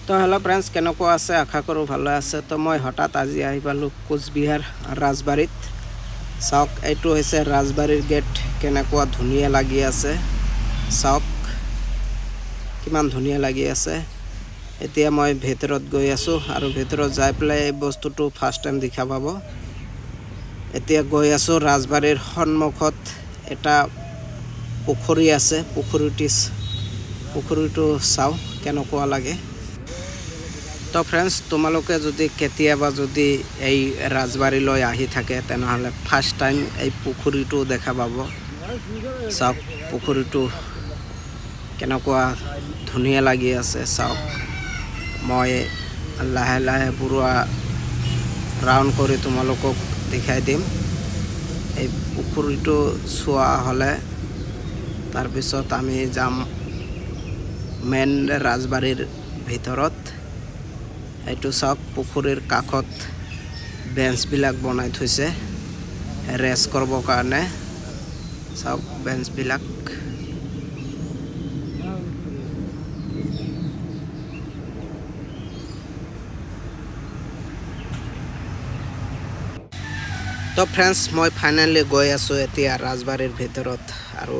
তো hello' friends, কেনেকুৱা আছে? আশা কৰোঁ ভালে আছে। তো মই হঠাৎ আজি আহি পালোঁ কোচবিহাৰ ৰাজবাৰীত। চাওক, এইটো হৈছে ৰাজবাৰীৰ গেট। কেনেকুৱা ধুনীয়া লাগি আছে, চাওক কিমান ধুনীয়া লাগি আছে। এতিয়া মই ভিতৰত গৈ আছোঁ আৰু ভিতৰত যাই পেলাই এই বস্তুটো ফাৰ্ষ্ট টাইম দেখা পাব। এতিয়া গৈ আছোঁ ৰাজবাৰীৰ সন্মুখত এটা পুখুৰী আছে। পুখুৰীটো চাওঁ কেনেকুৱা লাগে। তো ফ্ৰেণ্ডছ, তোমালোকে যদি কেতিয়াবা এই ৰাজবাৰীলৈ আহি থাকে তেনেহ'লে ফাৰ্ষ্ট টাইম এই পুখুৰীটো দেখা পাব। চাওক পুখুৰীটো কেনেকুৱা ধুনীয়া লাগি আছে। চাওক, মই লাহে লাহে পুৰা ৰাউণ্ড কৰি তোমালোকক দেখাই দিম। এই পুখুৰীটো চোৱা হ'লে তাৰপিছত আমি যাম মেইন ৰাজবাৰীৰ ভিতৰত। এইটো চাওক, পুখুৰীৰ কাষত বেঞ্চবিলাক বনাই থৈছে ৰেষ্ট কৰিবৰ কাৰণে। চাওক বেঞ্চবিলাক। তো ফ্ৰেণ্ডছ, মই ফাইনেলি গৈ আছোঁ এতিয়া ৰাজবাৰীৰ ভিতৰত। আৰু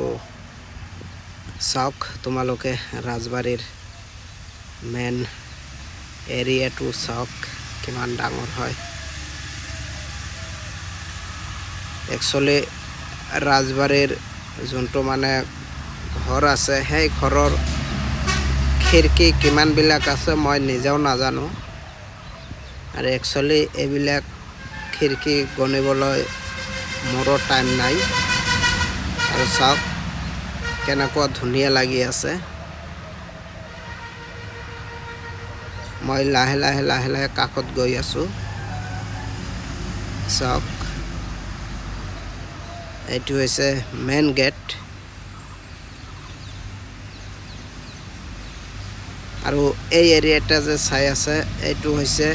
চাওক তোমালোকে ৰাজবাৰীৰ মেইন এৰিয়াটো চাওক কিমান ডাঙৰ হয়। একচুৱেলি ৰাজবাৰীৰ যোনটো মানে ঘৰ আছে, সেই ঘৰৰ খিৰিকী কিমানবিলাক আছে মই নিজেও নাজানো। আৰু একচুৱেলি এইবিলাক খিৰিকী গণিবলৈ মোৰো টাইম নাই। আৰু চাওক কেনেকুৱা ধুনীয়া লাগি আছে। মই লাহে লাহে কাষত গৈ আছোঁ। চাওক, এইটো হৈছে মেইন গেট। আৰু এই এৰিয়াটা যে চাই আছে, এইটো হৈছে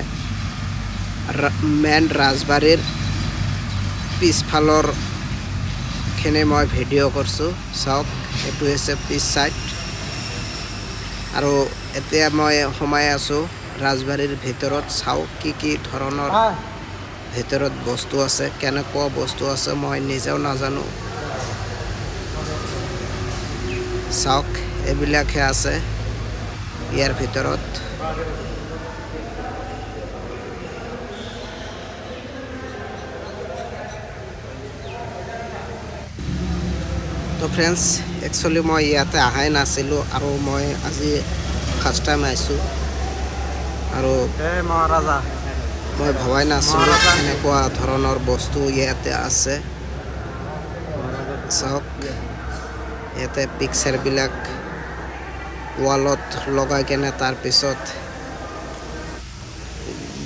মেইন ৰাজবাৰীৰ পিছফালৰ খিনি মই ভিডিঅ' কৰিছোঁ। চাওক, এইটো হৈছে পিছ চাইড। আৰু এতিয়া মই সোমাই আছোঁ ৰাজবাৰীৰ ভিতৰত। চাওক কি ধৰণৰ ভিতৰত বস্তু আছে, কেনেকুৱা বস্তু আছে মই নিজেও নাজানো। চাওক এইবিলাকহে আছে ইয়াৰ ভিতৰত। তো ফ্ৰেণ্ডছ, একচুৱেলি মই ইয়াতে অহাই নাছিলোঁ আৰু মই আজি ফাৰ্ষ্ট টাইম আহিছোঁ। আৰু মই ভবাই নাছিলোঁ এনেকুৱা ধৰণৰ বস্তু ইয়াতে আছে। চাওক, ইয়াতে পিকচাৰবিলাক ৱালত লগাই কেনে তাৰপিছত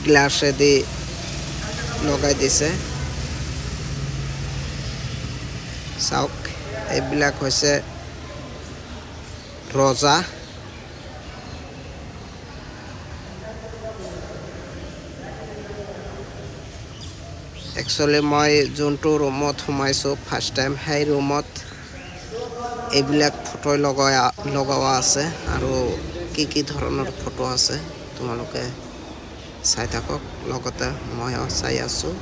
গ্লাছেদি লগাই দিছে। চাওক, এইবিলাক হৈছে ৰজা। একচুৱেলি মই যোনটো ৰুমত সোমাইছোঁ ফাৰ্ষ্ট টাইম, সেই ৰুমত এইবিলাক ফটো লগোৱা আছে। আৰু কি ধৰণৰ ফটো আছে তোমালোকে চাই থাকক, লগতে ময়ো চাই আছোঁ।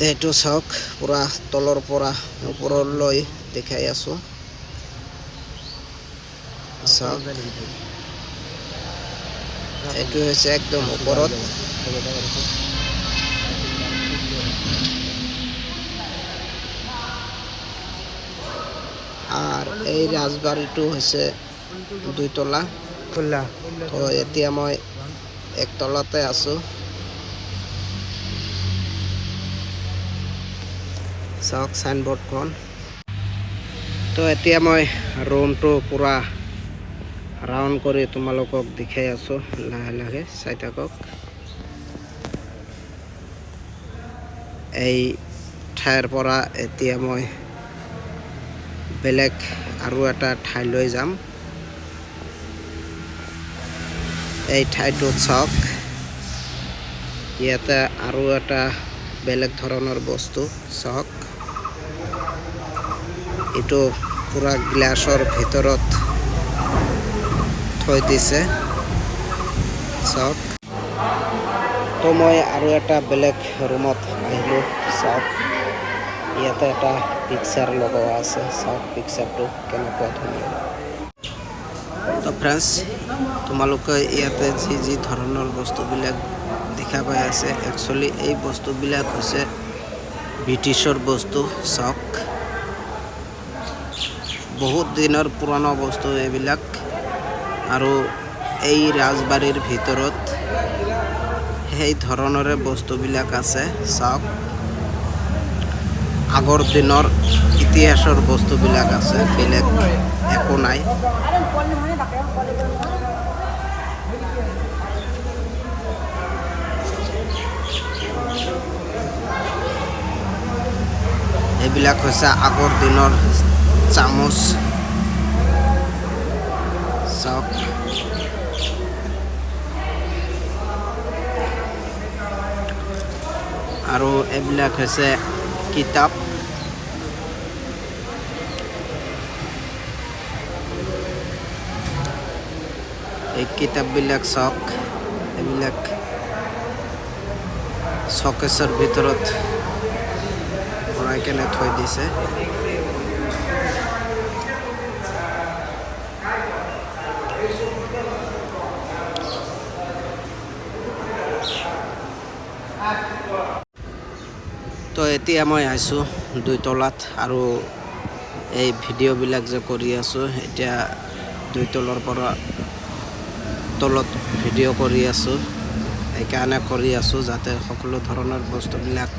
এইটো চাওক, পুৰা তলৰ পৰা ওপৰলৈ দেখাই আছোঁ। চাওক, এইটো হৈছে একদম ওপৰত। আর এই রাজবাড়িটো হৈছে 2 তলা। তো এতিয়া মই 1 তলাতে আছোঁ। চাওক সাইনবোর্ডখন। তো এতিয়া মই ৰুমটো পুৰা ৰাউণ্ড কৰি তোমালোকক দেখাই আছোঁ। লাহে লাহে চাই থাকক। এই ঠাইৰ পৰা এতিয়া মই বেলেগ আৰু এটা ঠাইলৈ যাম। এই ঠাইটোত চাওক ইয়াতে আৰু এটা বেলেগ ধৰণৰ বস্তু চাওক এইটো পুৰা গ্লাছৰ ভিতৰত থৈ দিছে চাওক তো মই আৰু এটা বেলেগ ৰুমত আহিলোঁ চাওক ইয়াতে এটা পিকচাৰ লগোৱা আছে চাওক পিকচাৰটো কেনেকুৱা ধুনীয়া তো ফ্ৰেণ্ডছ তোমালোকে ইয়াতে যি ধৰণৰ বস্তুবিলাক দেখা পাই আছে একচুৱেলি এই বস্তুবিলাক হৈছে ব্ৰিটিছৰ বস্তু চাওক বহুত দিনৰ পুৰণা বস্তু এইবিলাক আৰু এই ৰাজবাৰীৰ ভিতৰত সেই ধৰণৰে বস্তুবিলাক আছে চাওক আগৰ দিনৰ ইতিহাসৰ বস্তুবিলাক আছে বেলেগ একো নাই এইবিলাক হৈছে আগৰ দিনৰ চামুচ চাওক আৰু এইবিলাক হৈছে কিতাপ এই কিতাপবিলাক চাওক এইবিলাক শোকেছৰ ভিতৰত ভৰাই কেনে থৈ দিছে তো এতিয়া মই আহিছোঁ 2 তলাত আৰু এই ভিডিঅ'বিলাক যে কৰি আছোঁ এতিয়া 2 তলৰ পৰা তলত ভিডিঅ' কৰি আছোঁ এইকাৰণে কৰি আছোঁ যাতে সকলো ধৰণৰ বস্তুবিলাক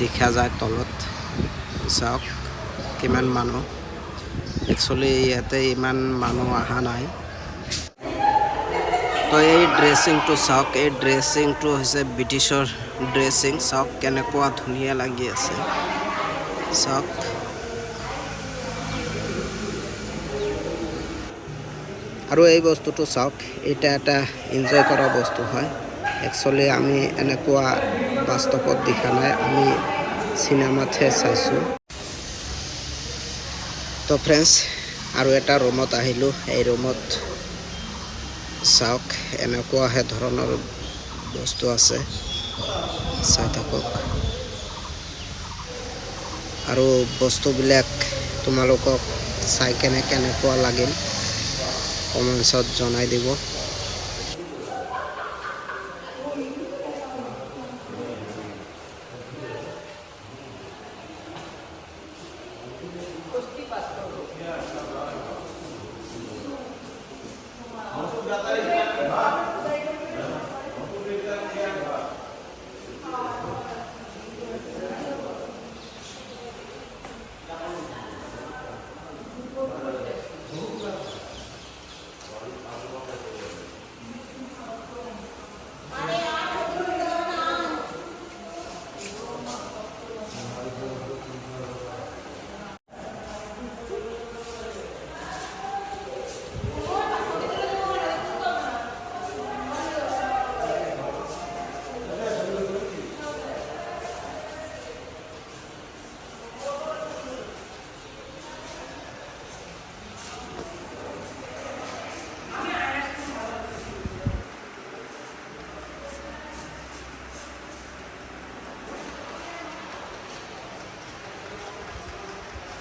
দেখা যায় তলত চাওক কিমান মানুহ একচুৱেলি ইয়াতে ইমান মানুহ অহা নাই তো এই ড্ৰেছিংটো চাওক এই ড্ৰেছিংটো হৈছে ব্ৰিটিছৰ ড্ৰেছিং চাওক কেনেকুৱা ধুনীয়া লাগি আছে চাওক আৰু এই বস্তুটো চাওক এটা এটা এনজয় কৰা বস্তু হয় একচুৱেলি আমি এনেকুৱা বাস্তৱত দেখা নাই আমি চিনেমাতহে চাইছোঁ তো ফ্ৰেণ্ডছ আৰু এটা ৰুমত আহিলোঁ এই ৰুমত চাওক এনেকুৱাহে ধৰণৰ বস্তু আছে চাই থাকক আৰু বস্তুবিলাক তোমালোকক চাই কেনেকুৱা লাগিল কমেন্টছত জনাই দিব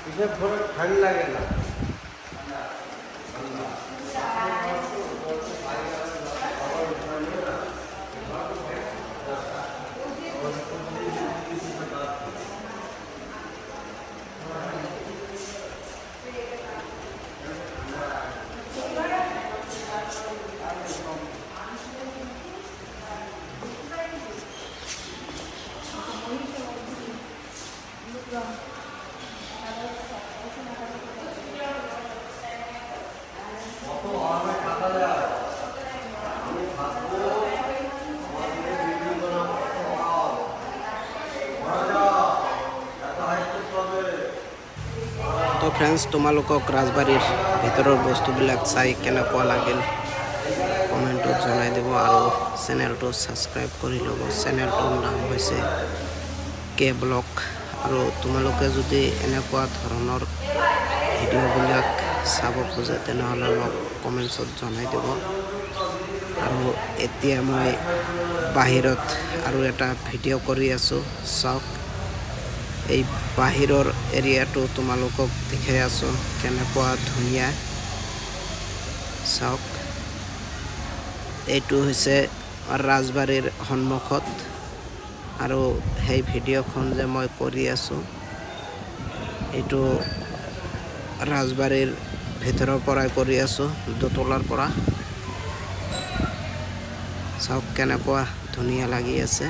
इसे थोड़ा ठंड लगेगा তো ফ্ৰেণ্ডছ তোমালোকক ৰাজবাৰীৰ ভিতৰৰ বস্তুবিলাক চাই কেনেকুৱা লাগিল কমেণ্টত জনাই দিব আৰু চেনেলটো ছাবস্ক্ৰাইব কৰি ল'ব। চেনেলটোৰ নাম হৈছে কে ব্লগ। আৰু তোমালোকে যদি এনেকুৱা ধৰণৰ ভিডিঅ'বিলাক চাব খোজে তেনেহ'লে মোক কমেণ্টছত জনাই দিব। আৰু এতিয়া মই বাহিৰত আৰু এটা ভিডিঅ' কৰি আছোঁ, চাওক। এই বাহিৰৰ এৰিয়াটো তোমালোকক দেখাই আছোঁ কেনেকুৱা ধুনীয়া, চাওক। এইটো হৈছে ৰাজবাৰীৰ সন্মুখত আৰু সেই ভিডিঅ'খন যে মই কৰি আছোঁ এইটো ৰাজবাৰীৰ ভিতৰৰ পৰাই কৰি আছোঁ, দোতলাৰ পৰা। চাওক কেনেকুৱা ধুনীয়া লাগি আছে।